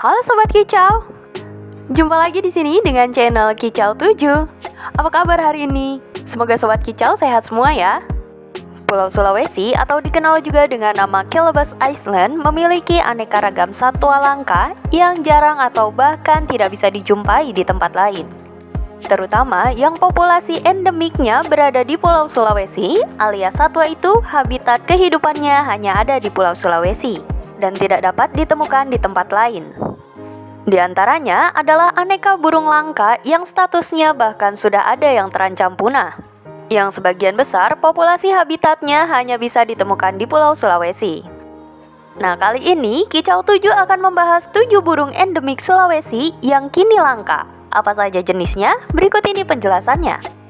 Halo Sobat Kicau, jumpa lagi di sini dengan channel Kicau 7. Apa kabar hari ini? Semoga Sobat Kicau sehat semua ya. Pulau Sulawesi atau dikenal juga dengan nama Kelebas Island memiliki aneka ragam satwa langka yang jarang atau bahkan tidak bisa dijumpai di tempat lain. Terutama yang populasi endemiknya berada di Pulau Sulawesi, alias satwa itu habitat kehidupannya hanya ada di Pulau Sulawesi dan tidak dapat ditemukan di tempat lain. Di antaranya adalah aneka burung langka yang statusnya bahkan sudah ada yang terancam punah, yang sebagian besar populasi habitatnya hanya bisa ditemukan di Pulau Sulawesi. Nah, kali ini Kicau 7 akan membahas 7 burung endemik Sulawesi yang kini langka. Apa saja jenisnya? Berikut ini penjelasannya.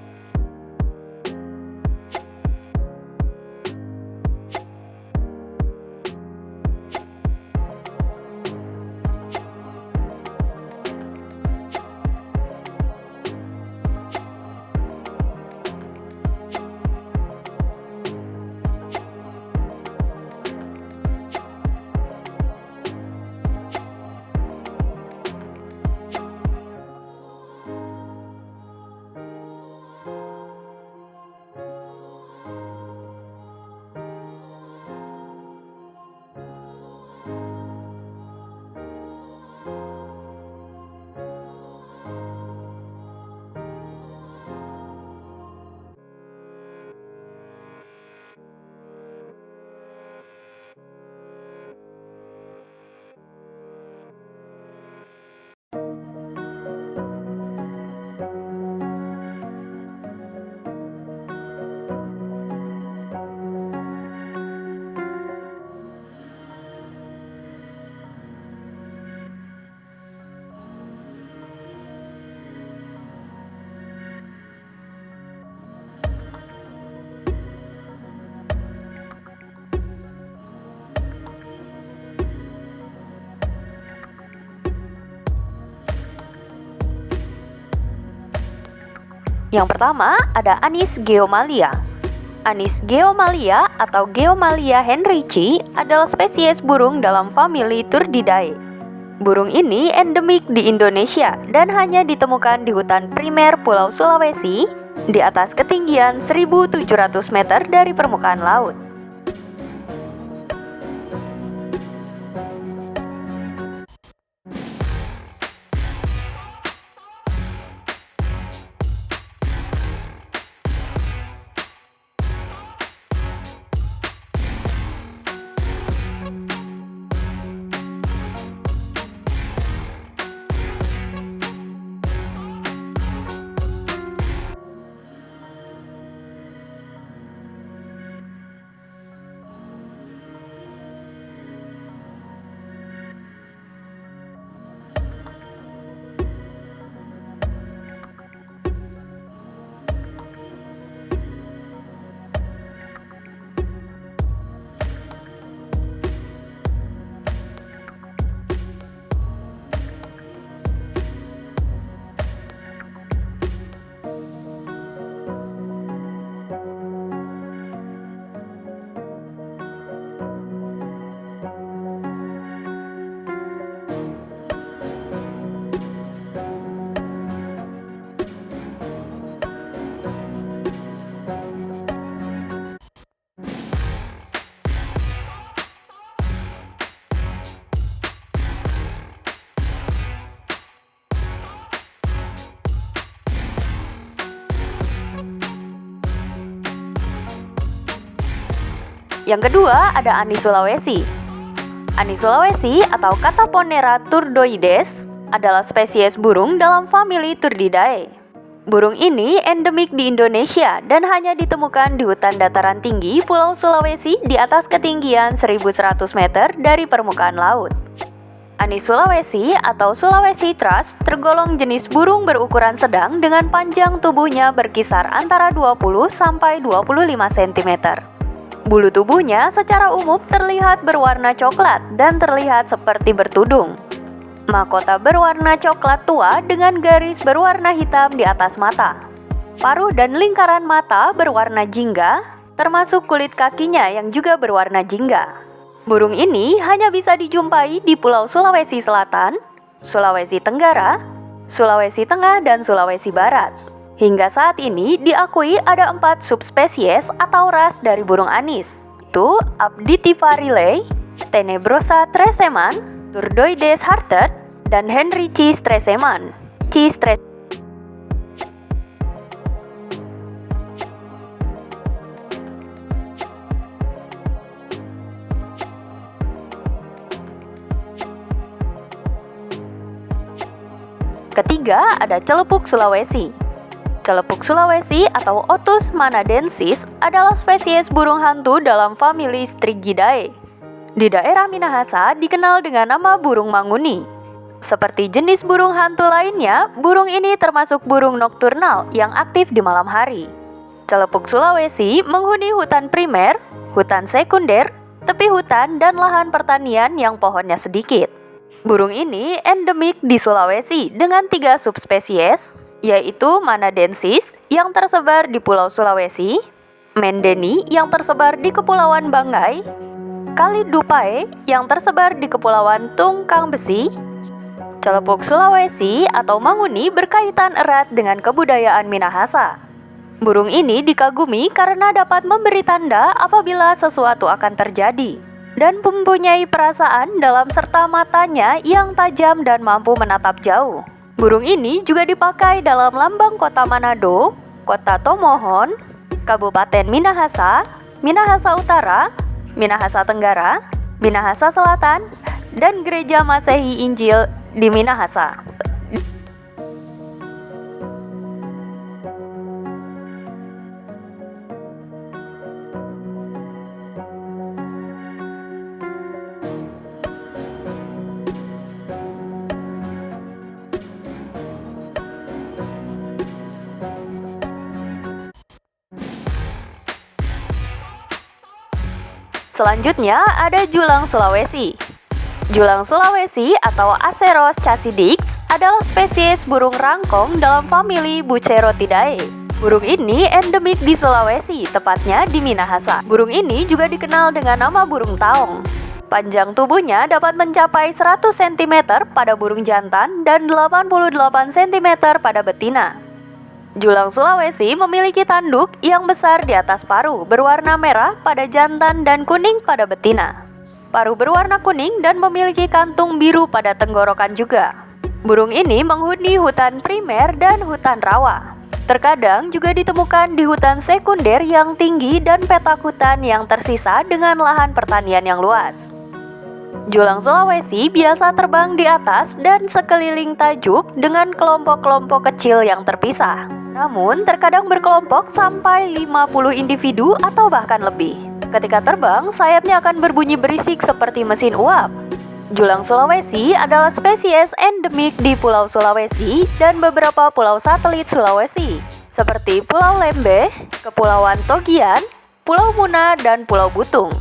Yang pertama ada Anis geomalia. Anis geomalia atau Geomalia henrici adalah spesies burung dalam famili Turdidae. Burung ini endemik di Indonesia dan hanya ditemukan di hutan primer Pulau Sulawesi di atas ketinggian 1.700 meter dari permukaan laut. Yang kedua ada Anis Sulawesi. Anis Sulawesi atau Cataponera turdoides adalah spesies burung dalam famili Turdidae. Burung ini endemik di Indonesia dan hanya ditemukan di hutan dataran tinggi Pulau Sulawesi di atas ketinggian 1.100 meter dari permukaan laut. Anis Sulawesi atau Sulawesi thrush tergolong jenis burung berukuran sedang dengan panjang tubuhnya berkisar antara 20 sampai 25 cm. Bulu tubuhnya secara umum terlihat berwarna coklat dan terlihat seperti bertudung. Mahkota berwarna coklat tua dengan garis berwarna hitam di atas mata. Paruh dan lingkaran mata berwarna jingga, termasuk kulit kakinya yang juga berwarna jingga. Burung ini hanya bisa dijumpai di Pulau Sulawesi Selatan, Sulawesi Tenggara, Sulawesi Tengah, dan Sulawesi Barat. Hingga saat ini diakui ada 4 subspesies atau ras dari burung anis, yaitu Abditivarillae, Tenebrosa stresemann, Turdoides hartet, dan Henrici stresemann. Ketiga, ada celepuk Sulawesi. Celepuk Sulawesi atau Otus manadensis adalah spesies burung hantu dalam famili Strigidae. Di daerah Minahasa dikenal dengan nama burung manguni. Seperti jenis burung hantu lainnya, burung ini termasuk burung nokturnal yang aktif di malam hari. Celepuk Sulawesi menghuni hutan primer, hutan sekunder, tepi hutan, dan lahan pertanian yang pohonnya sedikit. Burung ini endemik di Sulawesi dengan 3 subspesies, yaitu manadensis yang tersebar di Pulau Sulawesi, mendeni yang tersebar di Kepulauan Banggai, Kalidupae yang tersebar di Kepulauan Tungkang Besi. Celepuk Sulawesi atau manguni berkaitan erat dengan kebudayaan Minahasa. Burung ini dikagumi karena dapat memberi tanda apabila sesuatu akan terjadi, dan mempunyai perasaan dalam serta matanya yang tajam dan mampu menatap jauh. Burung ini juga dipakai dalam lambang kota Manado, kota Tomohon, Kabupaten Minahasa, Minahasa Utara, Minahasa Tenggara, Minahasa Selatan, dan Gereja Masehi Injil di Minahasa. Selanjutnya ada julang Sulawesi. Julang Sulawesi atau Aceros chasidyx adalah spesies burung rangkong dalam famili Bucerotidae. Burung ini endemik di Sulawesi, tepatnya di Minahasa. Burung ini juga dikenal dengan nama burung taong. Panjang tubuhnya dapat mencapai 100 cm pada burung jantan dan 88 cm pada betina. Julang Sulawesi memiliki tanduk yang besar di atas paruh, berwarna merah pada jantan dan kuning pada betina. Paruh berwarna kuning dan memiliki kantung biru pada tenggorokan juga. Burung ini menghuni hutan primer dan hutan rawa. Terkadang juga ditemukan di hutan sekunder yang tinggi dan petak hutan yang tersisa dengan lahan pertanian yang luas. Julang Sulawesi biasa terbang di atas dan sekeliling tajuk dengan kelompok-kelompok kecil yang terpisah. Namun, terkadang berkelompok sampai 50 individu atau bahkan lebih. Ketika terbang, sayapnya akan berbunyi berisik seperti mesin uap. Julang Sulawesi adalah spesies endemik di Pulau Sulawesi dan beberapa pulau satelit Sulawesi, seperti Pulau Lembeh, Kepulauan Togian, Pulau Muna, dan Pulau Butung.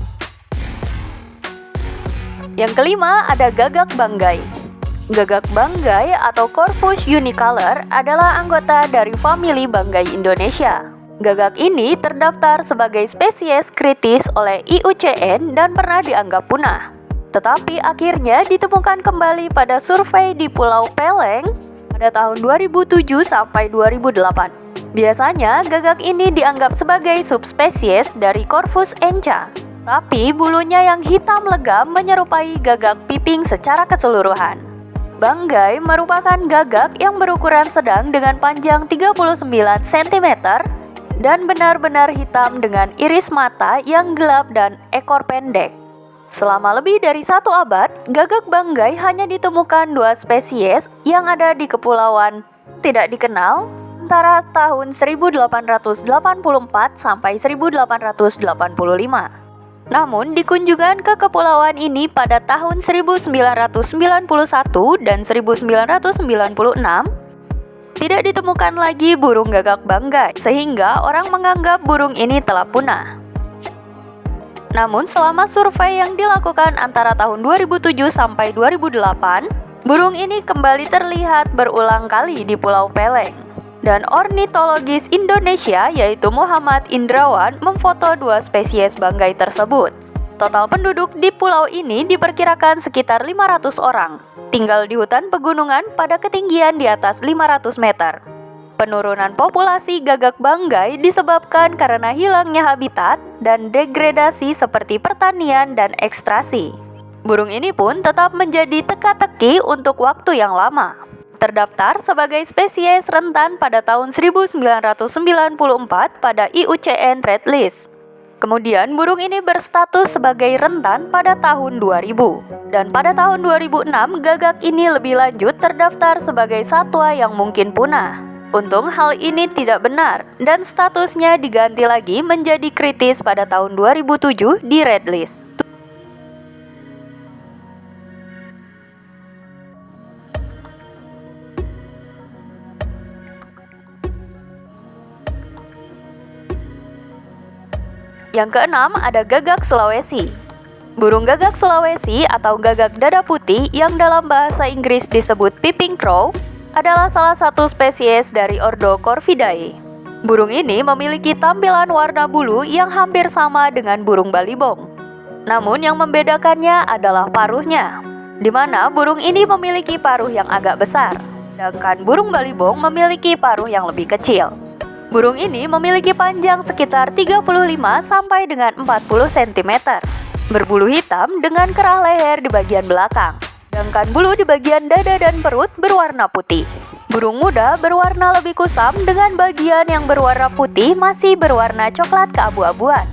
Yang kelima ada gagak Banggai. Gagak Banggai atau Corvus unicolor adalah anggota dari famili Banggai Indonesia. Gagak ini terdaftar sebagai spesies kritis oleh IUCN dan pernah dianggap punah. Tetapi akhirnya ditemukan kembali pada survei di Pulau Peleng pada tahun 2007 sampai 2008. Biasanya gagak ini dianggap sebagai subspesies dari Corvus enca. Tapi bulunya yang hitam legam menyerupai gagak piping secara keseluruhan. Banggai merupakan gagak yang berukuran sedang dengan panjang 39 cm dan benar-benar hitam dengan iris mata yang gelap dan ekor pendek. Selama lebih dari 1 abad, gagak Banggai hanya ditemukan 2 spesies yang ada di kepulauan tidak dikenal antara tahun 1884 sampai 1885. Namun, di kunjungan ke kepulauan ini pada tahun 1991 dan 1996, tidak ditemukan lagi burung gagak Banggai, sehingga orang menganggap burung ini telah punah. Namun, selama survei yang dilakukan antara tahun 2007 sampai 2008, burung ini kembali terlihat berulang kali di Pulau Peleng. Dan ornitologis Indonesia yaitu Muhammad Indrawan memfoto 2 spesies Banggai tersebut. Total penduduk di pulau ini diperkirakan sekitar 500 orang, tinggal di hutan pegunungan pada ketinggian di atas 500 meter. Penurunan populasi gagak banggai disebabkan karena hilangnya habitat dan degradasi seperti pertanian dan ekstraksi. Burung ini pun tetap menjadi teka-teki untuk waktu yang lama. Terdaftar sebagai spesies rentan pada tahun 1994 pada IUCN Red List. Kemudian burung ini berstatus sebagai rentan pada tahun 2000. Dan pada tahun 2006 gagak ini lebih lanjut terdaftar sebagai satwa yang mungkin punah. Untung hal ini tidak benar dan statusnya diganti lagi menjadi kritis pada tahun 2007 di Red List. Yang keenam ada gagak Sulawesi. Burung gagak Sulawesi atau gagak dada putih yang dalam bahasa Inggris disebut peeping crow adalah salah satu spesies dari ordo Corvidae. Burung ini memiliki tampilan warna bulu yang hampir sama dengan burung balibong. Namun yang membedakannya adalah paruhnya, di mana burung ini memiliki paruh yang agak besar, sedangkan burung balibong memiliki paruh yang lebih kecil. Burung ini memiliki panjang sekitar 35 sampai dengan 40 cm. Berbulu hitam dengan kerah leher di bagian belakang. Sedangkan bulu di bagian dada dan perut berwarna putih. Burung muda berwarna lebih kusam dengan bagian yang berwarna putih masih berwarna coklat keabu-abuan.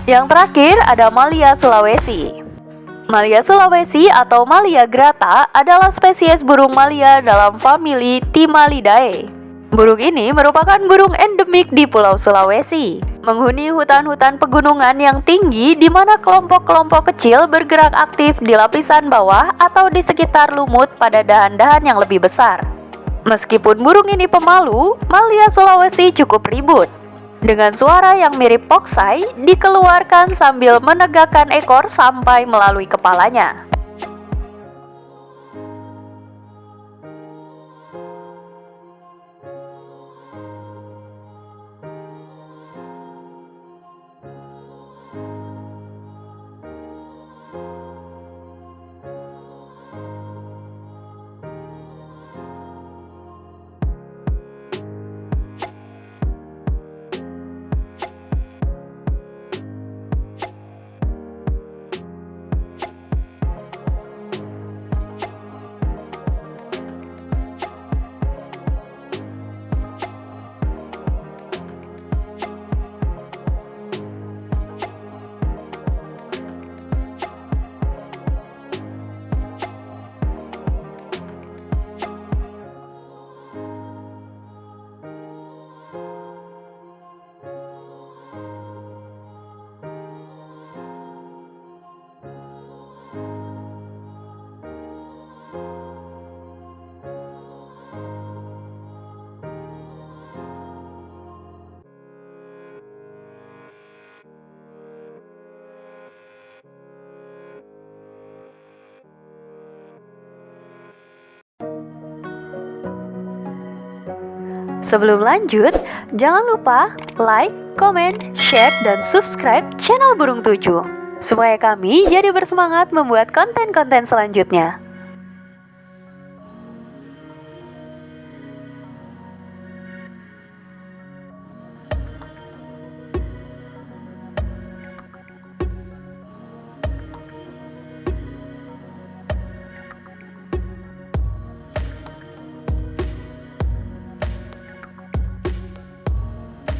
Yang terakhir ada Malia Sulawesi. Malia Sulawesi atau Malia grata adalah spesies burung Malia dalam famili Timalidae. Burung ini merupakan burung endemik di Pulau Sulawesi, menghuni hutan-hutan pegunungan yang tinggi di mana kelompok-kelompok kecil bergerak aktif di lapisan bawah atau di sekitar lumut pada dahan-dahan yang lebih besar. Meskipun burung ini pemalu, Malia Sulawesi cukup ribut. Dengan suara yang mirip poksai, dikeluarkan sambil menegakkan ekor sampai melalui kepalanya. Sebelum lanjut, jangan lupa like, comment, share, dan subscribe channel Burung Tujuh. supaya kami jadi bersemangat membuat konten-konten selanjutnya.